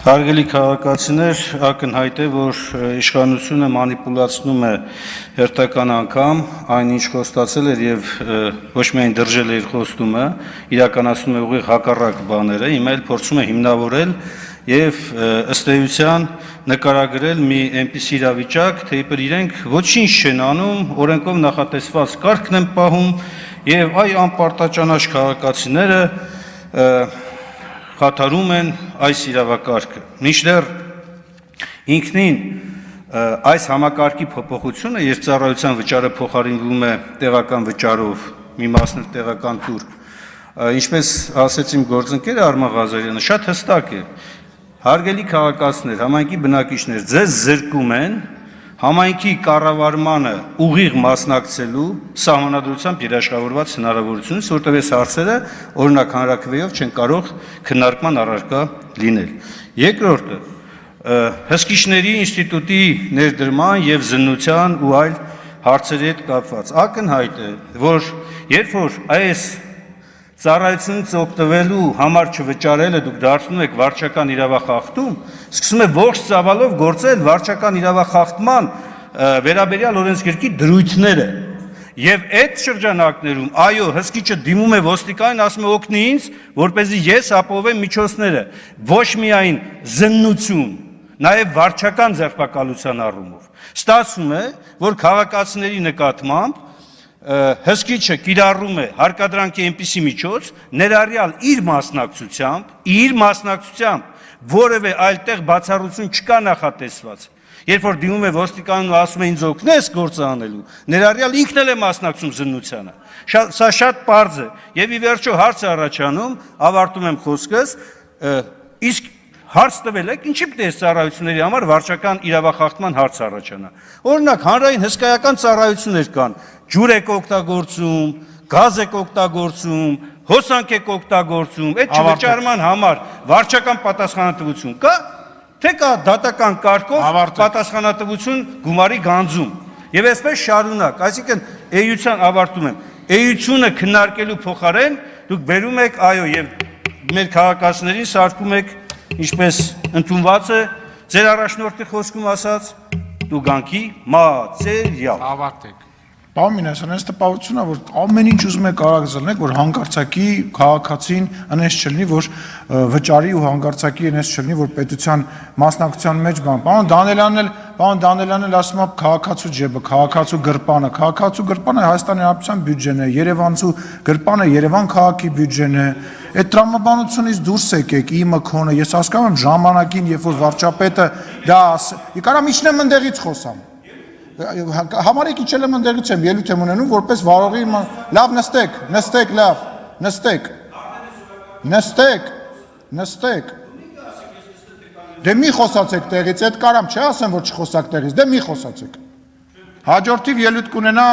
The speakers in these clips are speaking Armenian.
Հարգելի քաղաքացիներ, ակնհայտ է, որ իշխանությունը մանիպուլացնում է հերթական անգամ այն ինչ խոստացել էր եւ ոչ միայն դրժել է իր խոստումը, իրականացնում է ուղիղ հակառակ բաները, հիմա էլ փորձում է հիմնավորել եւ ըստ էության նկարագրել մի այնպիսի իրավիճակ, թե իբր իրենք ոչինչ չեն անում, օրենքով նախատեսված կարգն են պահում եւ այ անպարտաճանաչ քաղաքացիները խաթարում են այս իրավակարգը։ Մինչդեռ ինքնին այս համակարգի փոփոխությունը, երբ ծառայության վճարը փոխարինվում է տեղական վճարով, մի մասն տեղական տուրք, ինչպես ասեց իմ գործընկերը Արման Ղազարյանը, շատ հստակ է։ Հարգելի քաղաքացիներ, համայնքի բնակիչներ, ձեզ զրկում են համայնքի կառավարմանը ուղիղ մասնակցելու սահմանադրությամբ երաշխավորված հնարավորությունից, որտեղ այս հարցերը օրինակ հանրաքվեով չեն կարող քննարկման առարկա լինել։ Երկրորդը, հսկիչների ինստիտուտի ներդրման եւ զննության ու այլ հարցերի հետ կապված ակնհայտ է, որ երբ որ այս ծառայությունից օգտվելու համար չվճարելը դուք դարձնում եք վարչական իրավախախտում, սկսում է ողջ ծավալով գործել վարչական իրավախախտման վերաբերյալ օրենսգրքի դրույթները։ Եվ այդ շրջանակներում, այո, հսկիչը դիմում է ոստիկանին, ասում է օգնի ինձ, որպեսզի ես ապահովեմ միջոցները, ոչ միայն զննություն, նաև վարչական ձերբակալության առումով։ Ստացվում է, որ քաղաքացիների նկատմամբ հսկիչը կիրառում է հարկադրանքի այնպիսի միջոց, ներառյալ իր մասնակցությամբ որևէ այլտեղ բացառություն չկա նախատեսված։ Երբ որ դիմում է ոստիկանին ու ասում է ինձ օգնես գործը անելու, ներառյալ ինքն էլ է մասնակցում զննությանը։ Սա շատ պարզ է, եւ ի վերջո հարց է առաջանում, ավարտում եմ խոսքս, իսկ հարց տվել եք, ինչի պետք է ծառայությունների համար վարչական իրավախախտման հարց առաջանա։ Օրինակ, հանրային հսկայական ծառայություններ կան, ջուր եք օգտագործում, գազ եք օգտագործում, հոսանք եք օգտագործում, այդ չվճարման համար վարչական պատասխանատվություն կա, թե կա դատական կարգով պատասխանատվություն գումարի գանձում։ Եվ այսպես շարունակ, այսինքն էության ավարտում եմ, էությունը քննարկելու փոխարեն դուք բերում եք, այո, եւ մեր քաղաքացիներին սարքում եք, ինչպես ընդունված է ձեր առաջնորդի խոսքում ասած, տուգանքի մատերիալ։ Ավարտեք։ Պարոն Մինասյան, այս տպավորությունն է, որ ամեն ինչ ուզում եք կարող զրնեք, որ հանկարծակի քաղաքացին այնպես չլինի, որ վճարի ու հանկարծակի այնպես չլինի, որ պետության մասնակցության մեջ բան։ Պարոն Դանելյանն էլ ասում է քաղաքացու ջեբը, քաղաքացու գրպանը Հայաստանի Հանրապետության բյուջեն է, Երևանցու գրպանը Երևան քաղաքի բյուջեն է։ Այդ տրամաբանությունից դուրս եկեք, իմը քոնը, ես հասկանում եմ ժամանակին, երբ որ վարչապետը դա կարամ իջնեմ ընդեղից խոսամ։ Համարեք իջել եմ ընդեղից եմ, ելույթ եմ ունենում, որպես վարողի լավ նստեք։ Դե մի խոսացեք տեղից, այդ կարամ չէ ասեմ, որ չխոսակ տեղից, դե մի խոսացեք։ Հաջորդիվ ելույթ կունենա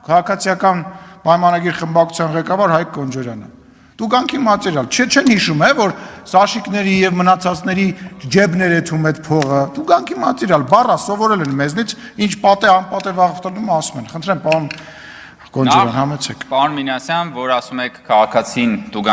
քաղաքացիական պայմանագիր խմբակցության ղեկավար Հայկ Կոնջորյանը։ Տուգանքի մատերիալ, չեն հիշում է, որ Սաշիկների եւ մնացածների ջեբներ է թում այդ փողը, տուգանքի մատերիալ, բառը սովորել են մեզնից, ինչ պատե անպատե վաղվտնում ասում են, խնդրեմ, պարոն Կոնջորյան, համեցեք։ Պարոն Մինասյան, որ ասում եք քաղաքացին տուգանքի